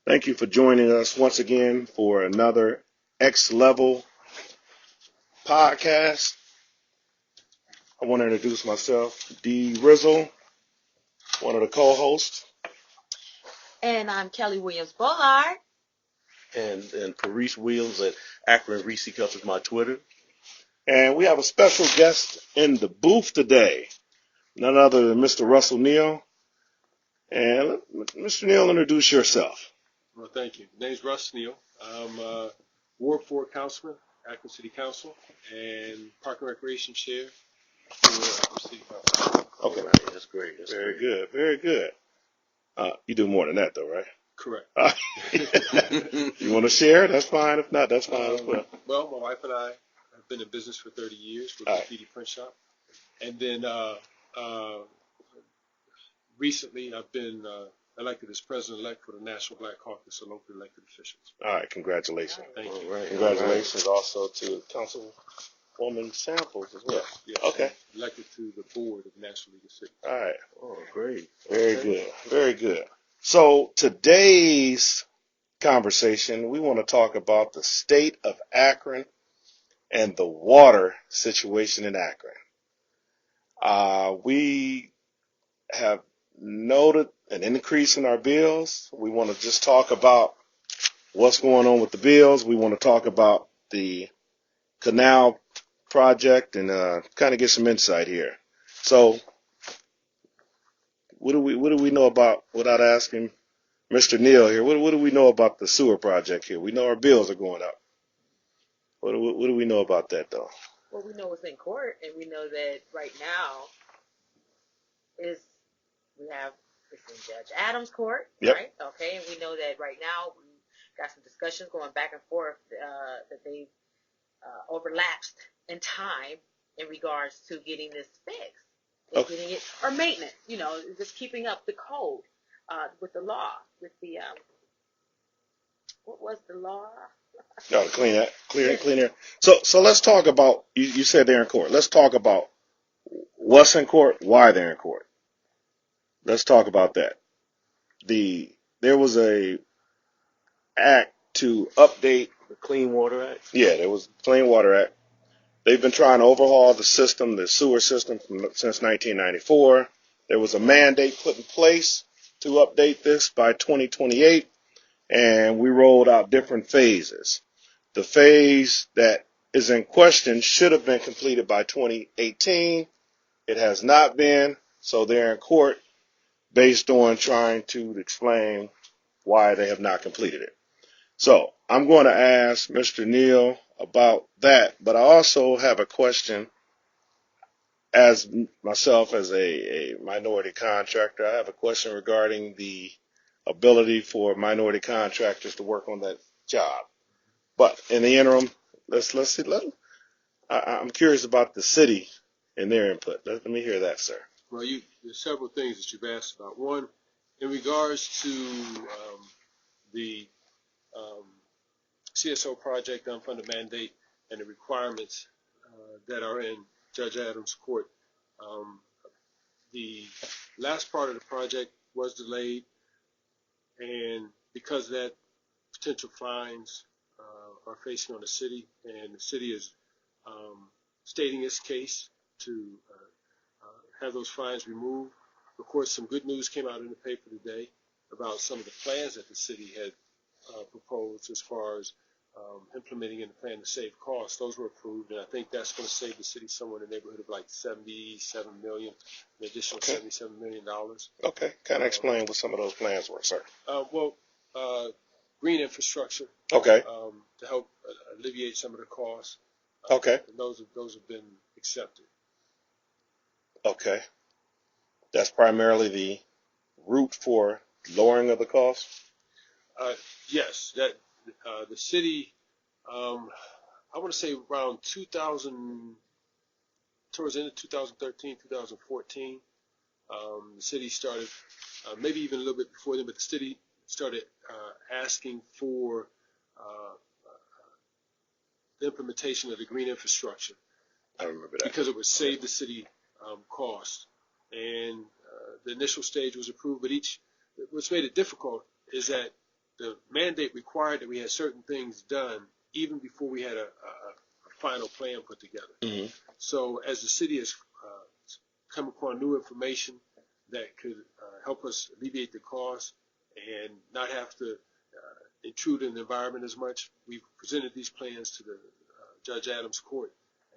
Thank you for joining us once again for another X Level podcast. I want to introduce myself, D. Russel, one of the co-hosts. And I'm Kelly Williams-Bullard. And Paris Williams at Akron Reese Cup is my Twitter. And we have a special guest in the booth today, none other than Mr. Russel Neal. And Mr. Neal, introduce yourself. Well, thank you. My name's Russel Neal. I'm Ward Councilman, Akron City Council, and Park and Recreation Chair for Akron City Council. Okay. All right, that's great. That's Very great. good. Very good. You do more than that, though, right? Correct. You want to share? That's fine. If not, that's fine as well. Well, my wife and I have been in business for 30 years with All the right. Graffiti Print Shop. And then recently I've been elected as president-elect for the National Black Caucus of local elected officials. All right. Congratulations. Thank you. All right. Congratulations also to Councilwoman Samples as well. Yes. Okay. Elected to the board of National League of Cities. All right. Oh, great. Very Okay. good. Very good. So today's conversation, we want to talk about the state of Akron and the water situation in Akron. We have noted an increase in our bills. We want to just talk about what's going on with the bills. We want to talk about the canal project and kind of get some insight here. So what do we know about, without asking Mr. Neal here, what do we know about the sewer project here? We know our bills are going up. What do we know about that, though? Well, we know it's in court, and we know that right now it's in Judge Adams' court, Yep. right? Okay, and we know that right now we got some discussions going back and forth that they overlapped in time in regards to getting this fixed, and Okay. getting it, or maintenance. Just keeping up the code with the law, with the what was the law? No, clean air. So let's talk about, you said they're in court. Let's talk about what's in court, why they're in court. Let's talk about that. There was a act to update. The Clean Water Act. Yeah, there was Clean Water Act. They've been trying to overhaul the system, the sewer system, since 1994. There was a mandate put in place to update this by 2028, and we rolled out different phases. The phase that is in question should have been completed by 2018. It has not been, so they're in court based on trying to explain why they have not completed it. So I'm going to ask Mr. Neal about that, but I also have a question as myself as a minority contractor. I have a question regarding the ability for minority contractors to work on that job. But in the interim, let's see. I'm curious about the city and their input. Let me hear that, sir. Well, there's several things that you've asked about. One, in regards to the CSO project, unfunded mandate, and the requirements that are in Judge Adams' court. The last part of the project was delayed, and because of that, potential fines are facing on the city, and the city is stating its case to have those fines removed. Of course, some good news came out in the paper today about some of the plans that the city had proposed as far as implementing in the plan to save costs. Those were approved, and I think that's going to save the city somewhere in the neighborhood of like $77 million, an additional $77 million. Okay, kind of explain what some of those plans were, sir. Green infrastructure. Okay. To help alleviate some of the costs. Okay. And those have been accepted. Okay. That's primarily the route for lowering of the cost? Yes, that the city, I want to say around 2000, towards the end of 2013, 2014, the city started, maybe even a little bit before then, but the city started asking for the implementation of the green infrastructure. I remember that. Because it would save the city costs. And the initial stage was approved, but what's made it difficult is that the mandate required that we had certain things done even before we had a final plan put together. Mm-hmm. So as the city has come upon new information that could help us alleviate the cost and not have to intrude in the environment as much, we've presented these plans to the Judge Adams Court,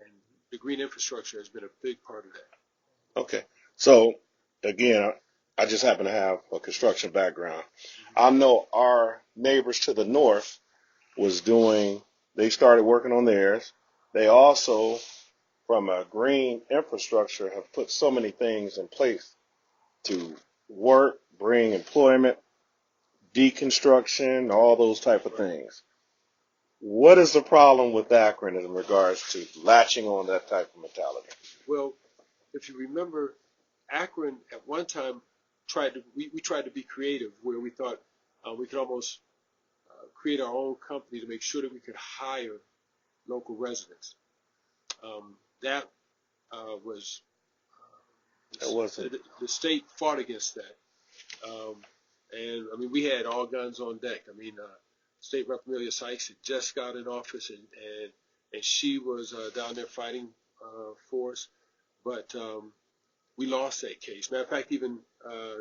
and the green infrastructure has been a big part of that. Okay. So, again, I just happen to have a construction background. I know our neighbors to the north they started working on theirs. They also, from a green infrastructure, have put so many things in place to work, bring employment, deconstruction, all those type of things. What is the problem with Akron in regards to latching on that type of mentality? Well, if you remember, Akron at one time tried to be creative, where we thought we could almost create our own company to make sure that we could hire local residents. That wasn't. The state fought against that, and I mean we had all guns on deck. I mean, State Rep. Amelia Sykes had just got in office, and she was down there fighting for us, but we lost that case. Matter of fact, even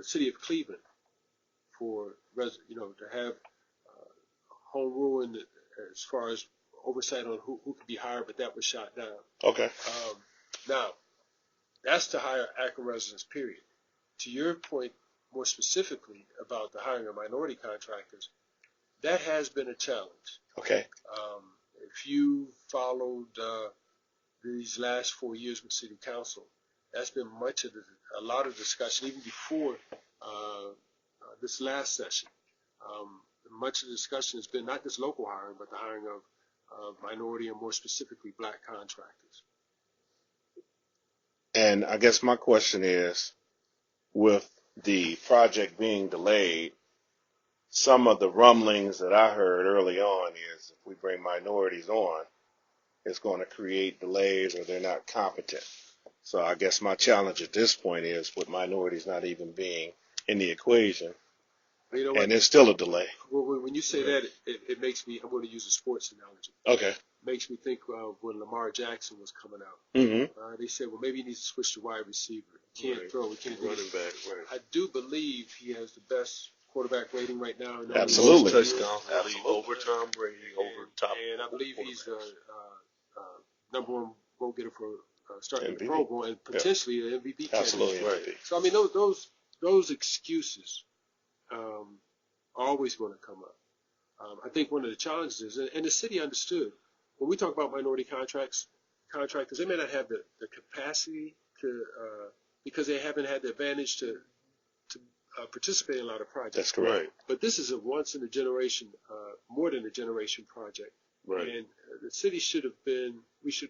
City of Cleveland, to have home rule as far as oversight on who could be hired, but that was shot down. Okay. Now, that's to hire Akron residents, period. To your point, more specifically about the hiring of minority contractors, that has been a challenge. Okay. If you followed these last 4 years with City Council, that's been a lot of discussion, even before this last session. Much of the discussion has been not just local hiring, but the hiring of minority and more specifically black contractors. And I guess my question is, with the project being delayed, some of the rumblings that I heard early on is if we bring minorities on, it's going to create delays or they're not competent. So I guess my challenge at this point is with minorities not even being in the equation, You know what? and there's still a delay. Well, when you say that, it makes me, I'm going to use a sports analogy. Okay. It makes me think of when Lamar Jackson was coming out. Mm-hmm. They said, well, maybe he needs to switch to wide receiver. He can't throw. He can't do running back. Right. I do believe he has the best quarterback rating right now. Absolutely. Touchdowns, over Tom Brady, over top. And I believe he's the number one vote getter for starting the MVP. Pro Bowl and potentially an MVP candidate. Absolutely. Right. So, I mean, those excuses are always going to come up. I think one of the challenges is, and the city understood, when we talk about minority contractors, they may not have the capacity to, because they haven't had the advantage to participate in a lot of projects. That's correct. Right. But this is a once in a generation, more than a generation project. Right. And the city we should have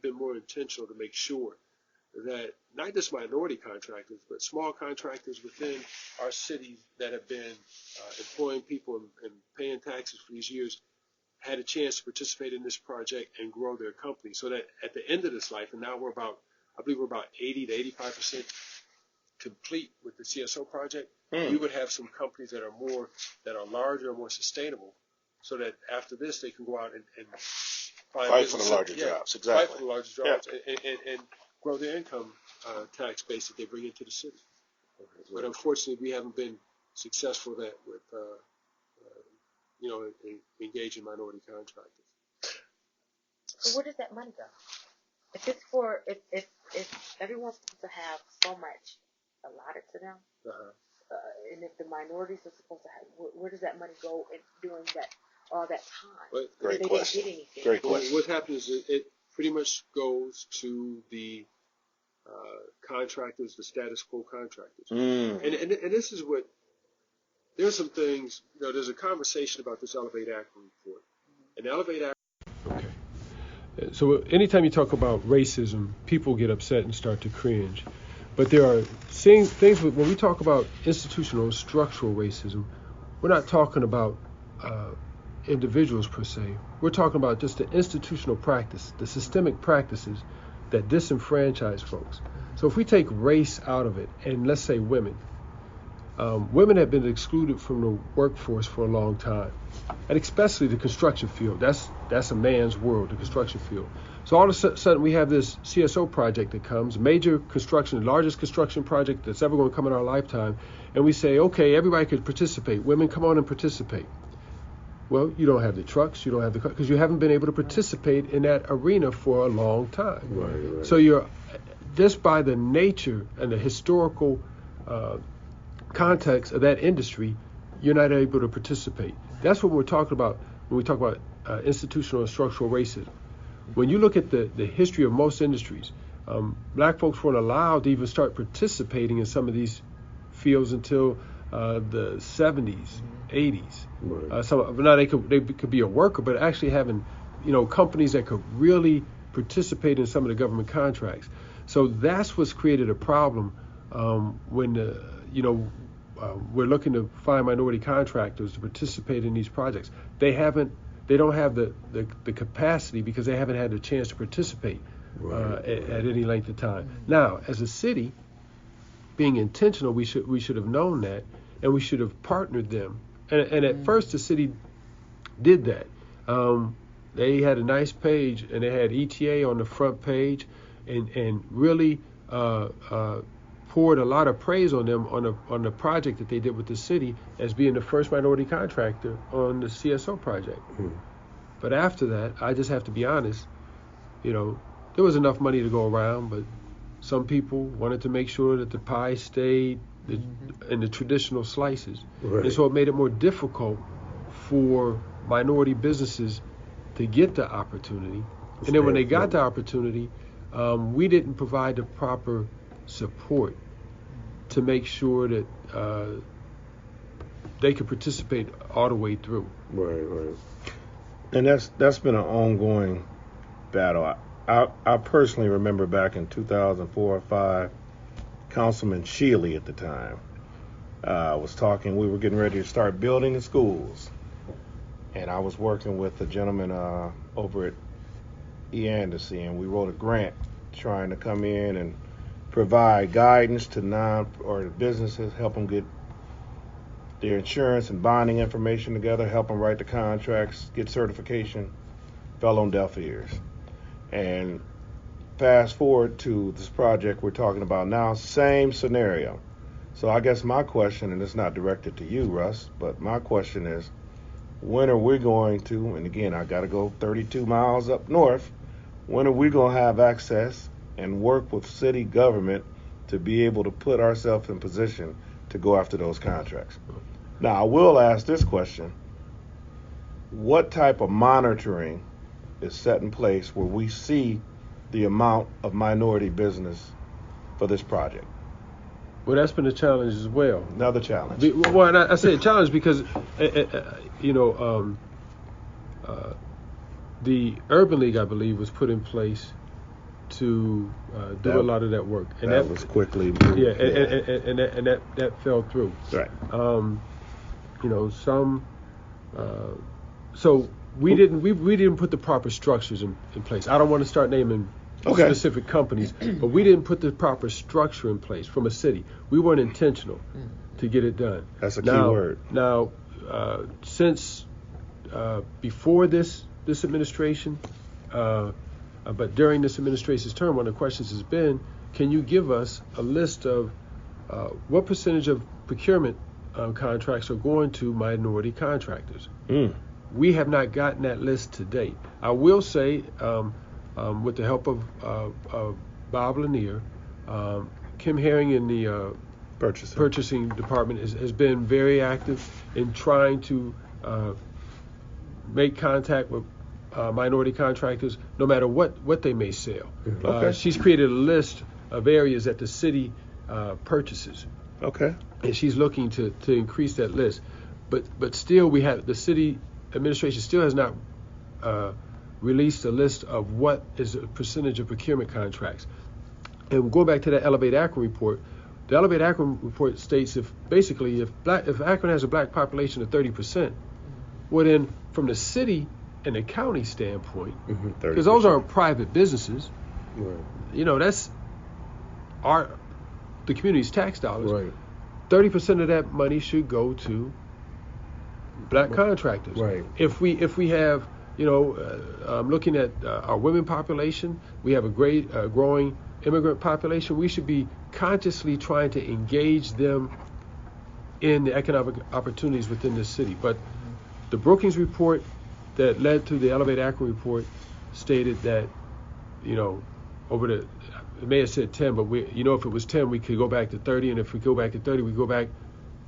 been more intentional to make sure that not just minority contractors, but small contractors within our cities that have been employing people and paying taxes for these years had a chance to participate in this project and grow their company, so that at the end of this life, and now I believe we're about 80 to 85% complete with the CSO project, we would have some companies that are larger and more sustainable, so that after this they can go out and Fight for the larger jobs. Exactly. Fight for the larger jobs and grow their income tax base that they bring into the city. But unfortunately, we haven't been successful with engaging minority contractors. So where does that money go? If everyone's supposed to have so much allotted to them, and if the minorities are supposed to have, where does that money go during all that time? But, Great they question. didn't get anything. Great question. What happens is it pretty much goes to the contractors, the status quo contractors. And this is what, there's some things, there's a conversation about this Elevate Akron report. And Elevate Akron. Okay. So anytime you talk about racism, people get upset and start to cringe. But there are things, when we talk about institutional and structural racism, we're not talking about individuals per se. We're talking about just the institutional practice, the systemic practices that disenfranchise folks. So if we take race out of it, and let's say women, women have been excluded from the workforce for a long time, and especially the construction field. That's a man's world, the construction field. So all of a sudden we have this CSO project that comes, major construction, the largest construction project that's ever going to come in our lifetime, and we say, okay, everybody could participate. Women, come on and participate. Well, you don't have the trucks, you don't have the because you haven't been able to participate in that arena for a long time. Right. So you're just by the nature and the historical context of that industry, you're not able to participate. That's what we're talking about when we talk about institutional and structural racism. When you look at the history of most industries, black folks weren't allowed to even start participating in some of these fields until the 70s, 80s. Right. Now they could be a worker, but actually having companies that could really participate in some of the government contracts. So that's what's created a problem when we're looking to find minority contractors to participate in these projects. They don't have the capacity because they haven't had the chance to participate at any length of time. Now, as a city, being intentional, we should have known that, and we should have partnered them. And at first, the city did that. They had a nice page, and they had ETA on the front page, and really poured a lot of praise on them on the project that they did with the city as being the first minority contractor on the CSO project. But after that, I just have to be honest, there was enough money to go around, but some people wanted to make sure that the pie stayed in the traditional slices. Right. And so it made it more difficult for minority businesses to get the opportunity. And then when they got the opportunity, we didn't provide the proper support to make sure that they could participate all the way through. Right. And that's been an ongoing battle. I personally remember back in 2004 or 5, Councilman Shealy at the time was talking. We were getting ready to start building the schools, and I was working with a gentleman over at E. Anderson, and we wrote a grant trying to come in and provide guidance to businesses, help them get their insurance and bonding information together, help them write the contracts, get certification. Fell on deaf ears. And fast forward to this project we're talking about now, same scenario. So I guess my question, and it's not directed to you, Russ, but my question is, when are we going to, and again, I got to go 32 miles up north, when are we going to have access and work with city government to be able to put ourselves in position to go after those contracts? Now, I will ask this question. What type of monitoring is set in place where we see the amount of minority business for this project? Well, that's been a challenge as well. Another challenge. Well, and I say a challenge because, the Urban League, I believe, was put in place to do a lot of that work, and that was quickly moved. Yeah, and that fell through. Right. So we didn't put the proper structures in place. I don't want to start naming specific companies, but we didn't put the proper structure in place from a city. We weren't intentional to get it done. That's a key word. Now, since before this administration, but during this administration's term, one of the questions has been, can you give us a list of what percentage of procurement contracts are going to minority contractors? We have not gotten that list to date. I will say, with the help of Bob Lanier, Kim Herring in the purchasing department has been very active in trying to make contact with minority contractors, no matter what they may sell. She's created a list of areas that the city purchases. And she's looking to increase that list. But still, the city administration still has not released a list of what is a percentage of procurement contracts. And going back to that Elevate Akron report, the Elevate Akron report states if Akron has a black population of 30%, well then from the city and the county standpoint, because those aren't private businesses, that's the community's tax dollars. 30% 30% of that money should go to black contractors. Right. If we have, looking at our women population, we have a great growing immigrant population. We should be consciously trying to engage them in the economic opportunities within this city. But the Brookings report that led to the Elevate Akron report stated that, it may have said 10, but if it was 10, we could go back to 30, and if we go back to 30, we go back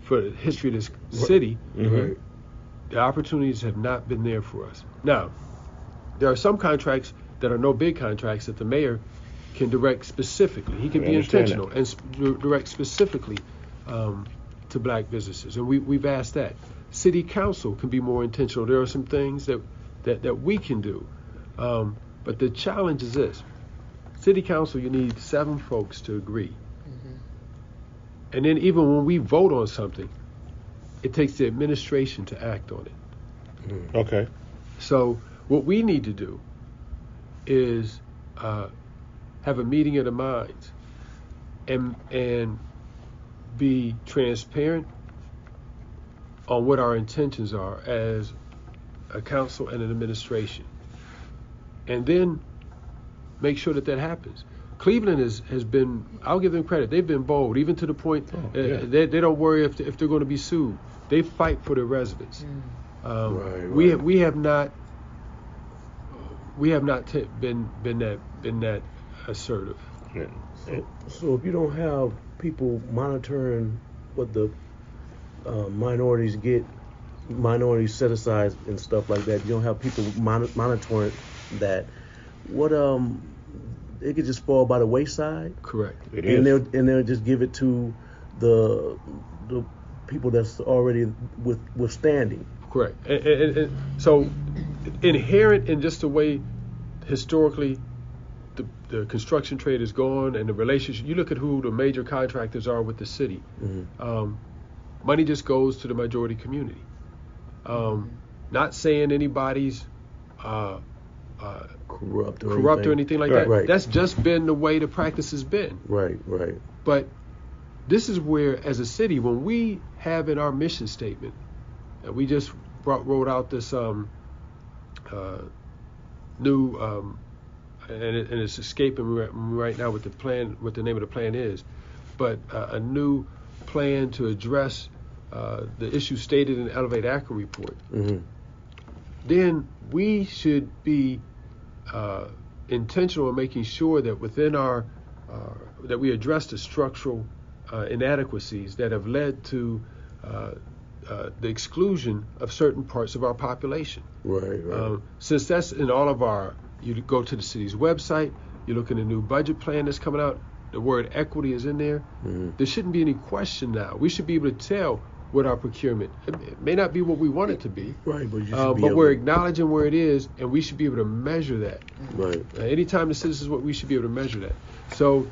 for the history of this city. Right. The opportunities have not been there for us. Now, there are some contracts that are no bid contracts that the mayor can direct specifically. He can be intentional and direct specifically to black businesses, and we've asked that. City council can be more intentional. There are some things that we can do, but the challenge is this: City council, you need 7 folks to agree, and then even when we vote on something, it takes the administration to act on it. Okay. So what we need to do is have a meeting of the minds and be transparent on what our intentions are as a council and an administration, and then make sure that happens. Cleveland has been, I'll give them credit, they've been bold, even to the point they don't worry if they're going to be sued. They fight for their residents. Right. We have not been that assertive. Yeah. So if you don't have people monitoring what the minorities get, minorities set aside and stuff like that, you don't have people monitoring that, what it could just fall by the wayside. Correct. And they'll just give it to the people that's already withstanding. Correct. And so inherent in just the way historically the construction trade is gone and the relationship, you look at who the major contractors are with the city. Money just goes to the majority community. Not saying anybody's Corrupt or anything like that. Right. That's just been the way the practice has been. Right. But this is where, as a city, when we have in our mission statement, and we just wrote out this new, and it's escaping me right now what the name of the plan is, but a new plan to address the issue stated in the Elevate Akron report. Then we should be intentional in making sure that within our that we address the structural inadequacies that have led to the exclusion of certain parts of our population. Right. Since that's in all of you go to the city's website, you look at the new budget plan that's coming out, the word equity is in there. There shouldn't be any question now. We should be able to tell what our procurement, it may not be what we want it to be, right, but, you should be we're acknowledging where it is, and we should be able to measure that. Right. Anytime the citizens, we should be able to measure that. So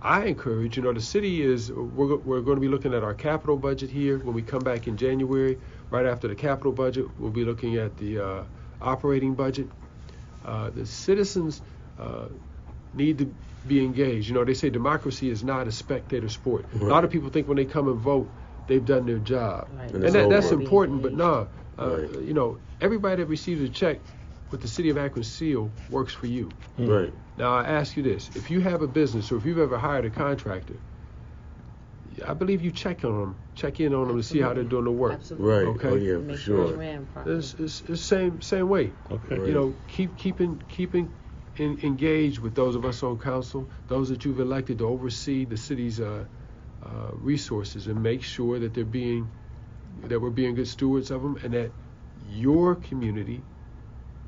I encourage, the city we're going to be looking at our capital budget here when we come back in January. Right after the capital budget, we'll be looking at the operating budget. The citizens need to be engaged. They say democracy is not a spectator sport. Right. A lot of people think when they come and vote, they've done their job. Right. And that's important, but no, Right. Everybody that receives a check with the City of Akron seal works for you. Right. Now, I ask you this. If you have a business or if you've ever hired a contractor, I believe you check in on them to see how they're doing the work. Absolutely. Right. Okay. Oh, yeah, for Make sure. it ran properly. It's same way. Okay. Right. Keeping engaged with those of us on council, those that you've elected to oversee the city's resources, and make sure that we're being good stewards of them, and that your community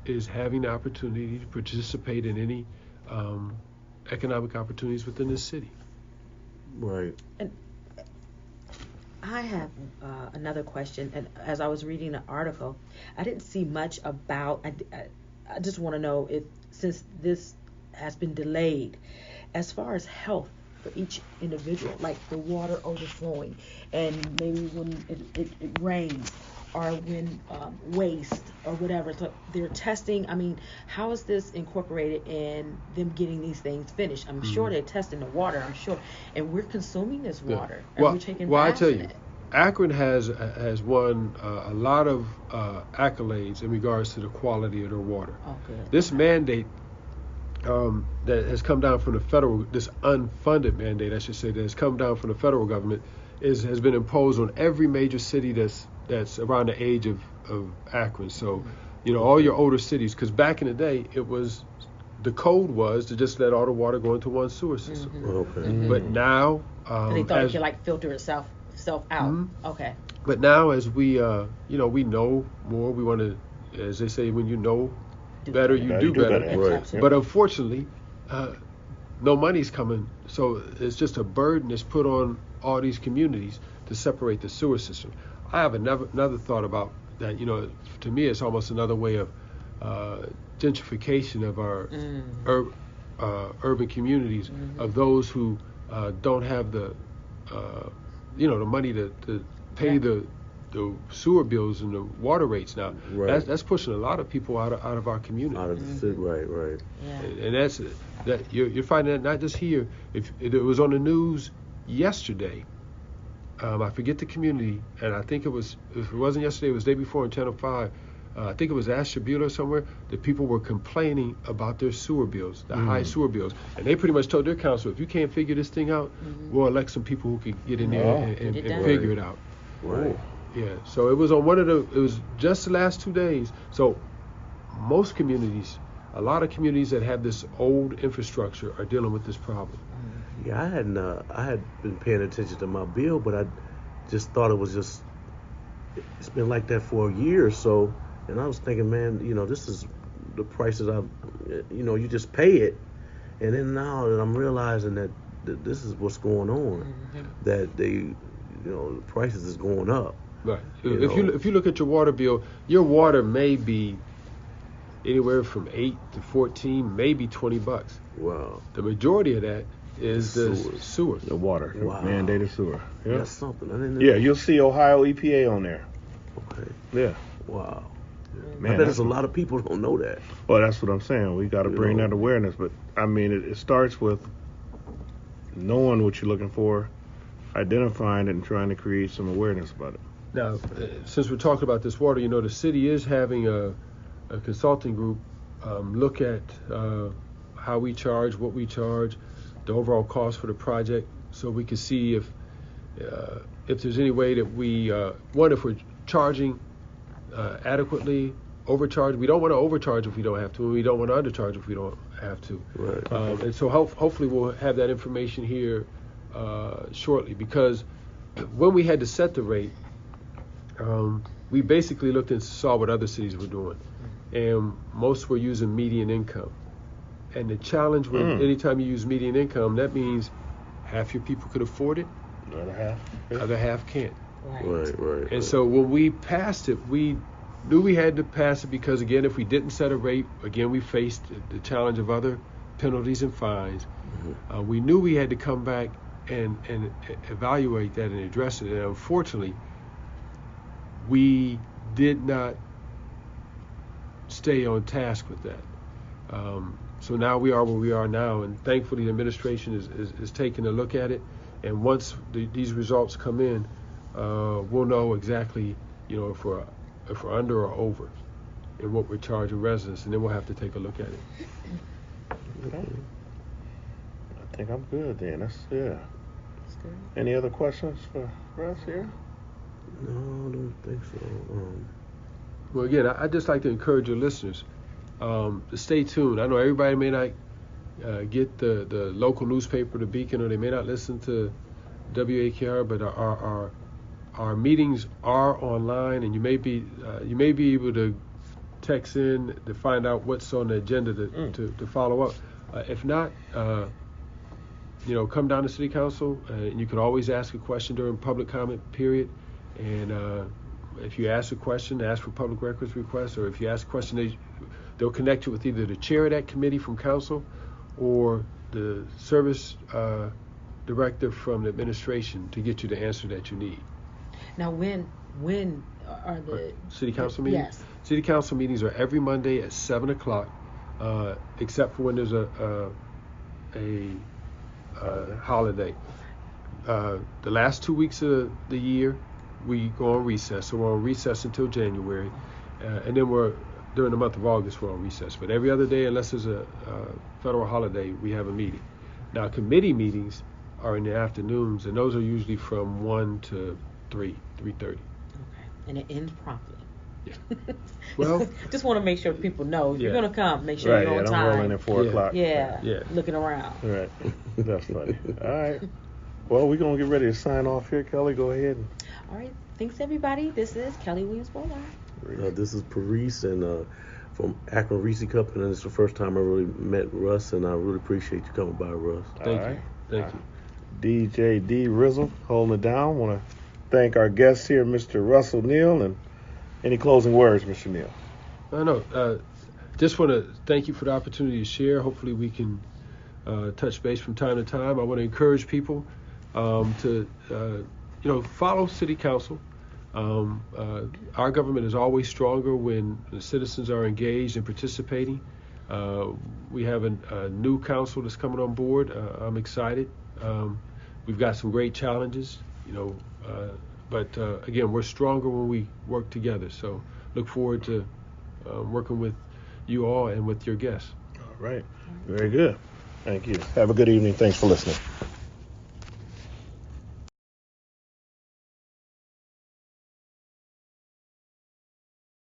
is having the opportunity to participate in any economic opportunities within this city. Right. And I have another question. And as I was reading the article, I didn't see much about. I just want to know if, since this has been delayed, as far as health for each individual, like the water overflowing, and maybe when it rains, or when waste or whatever. So they're testing. I mean, how is this incorporated in them getting these things finished? I'm sure they're testing the water. I'm sure, and we're consuming this water, and we're taking I baths tell in you, it. Akron has won a lot of accolades in regards to the quality of their water. Oh, good. This mandate that has come down from the federal, this unfunded mandate, I should say, that has come down from the federal government, has been imposed on every major city that's around the age of Akron. So, all your older cities, because back in the day, the code was to just let all the water go into one sewer system. Okay. But now, And they thought it could like filter itself out. Okay. But now, as we we know more, we want to, as they say, when you know better, you do better. Right. But unfortunately, no money's coming, so it's just a burden that's put on all these communities to separate the sewer system. I have another thought about that. To me, it's almost another way of gentrification of our urban communities, of those who don't have the the money to pay the sewer bills and the water rates now. Right. That's pushing a lot of people out of our community. Out of the city, right. Yeah. And that's that you're finding that not just here. If it was on the news yesterday, I forget the community, and I think if it wasn't yesterday, it was the day before on Channel 5. I think it was Ashtabula or somewhere, that people were complaining about their sewer bills, the high sewer bills. And they pretty much told their council, if you can't figure this thing out, we'll elect some people who can get in there and figure it out. Right. Yeah, so it was on it was just the last 2 days. So most communities, a lot of communities that have this old infrastructure are dealing with this problem. Yeah, I had been paying attention to my bill, but I just thought it's been like that for a year or so. And I was thinking, man, this is the prices you just pay it. And then now that I'm realizing that this is what's going on, that the prices is going up. Right. If you look at your water bill, your water may be anywhere from 8 to 14, maybe $20. Wow. The majority of that is the sewer. The water, Wow. mandated sewer. Yeah. That's something. I didn't know. Yeah, you'll see Ohio EPA on there. Okay. Yeah. Wow. Man, I bet there's a lot of people don't know that. Well, that's what I'm saying. We got to bring that awareness. But, I mean, it starts with knowing what you're looking for, identifying it, and trying to create some awareness about it. Now, since we're talking about this water, the city is having a consulting group look at how we charge, what we charge, the overall cost for the project, so we can see if there's any way that we, if we're charging adequately, overcharge. We don't want to overcharge if we don't have to, and we don't want to undercharge if we don't have to. Right. And so hopefully we'll have that information here shortly, because when we had to set the rate, we basically looked and saw what other cities were doing, and most were using median income. And the challenge with anytime you use median income, that means half your people could afford it, other half can't. Right. And so when we passed it, we knew we had to pass it because, again, if we didn't set a rate, again, we faced the challenge of other penalties and fines. We knew we had to come back and evaluate that and address it. And unfortunately, we did not stay on task with that. So now we are where we are now, and thankfully the administration is taking a look at it. And once these results come in, we'll know exactly, if we're under or over and what we're charging residents, and then we'll have to take a look at it. Okay. I think I'm good then. That's good. Any other questions for Russ here? No, I don't think so. Well, again, I'd just like to encourage your listeners to stay tuned. I know everybody may not get the local newspaper, the Beacon, or they may not listen to WAKR, but our meetings are online, and you may be able to text in to find out what's on the agenda to follow up. If not, come down to City Council, and you can always ask a question during public comment period. And if you ask a question, ask for public records requests, or if you ask a question, they'll connect you with either the chair of that committee from council or the service director from the administration to get you the answer that you need. Now, when are the city council meetings? Yes. City council meetings are every Monday at 7:00, except for when there's a holiday. The last 2 weeks of the year, we go on recess. So we're on recess until January, and then during the month of August we're on recess. But every other day, unless there's a federal holiday, we have a meeting. Now, committee meetings are in the afternoons, and those are usually from 1 to 3:30. Okay, and it ends promptly. Yeah. Well, just want to make sure people know if you're Yeah. gonna come, make sure Right, you're yeah, on don't time. roll in at 4 Yeah. o'clock. Yeah, Yeah. looking around. Right. That's funny. All right. Well, we're going to get ready to sign off here. Kelly, go ahead. All right, thanks everybody. This is Kelly Williams Bullard. This is Paris and from Akron Reese Company, and it's the first time I really met Russ, and I really appreciate you coming by, Russ. Thank All you. right. Thank you. DJ D. Rizzle holding it down. Want to thank our guests here, Mr. Russel Neal, and any closing words, Mr. Neal? Just want to thank you for the opportunity to share. Hopefully we can touch base from time to time. I want to encourage people to follow City Council. Our government is always stronger when the citizens are engaged and participating. We have a new council that's coming on board. I'm excited. We've got some great challenges, but again, we're stronger when we work together. So look forward to working with you all and with your guests. All right. Very good. Thank you. Have a good evening. Thanks for listening.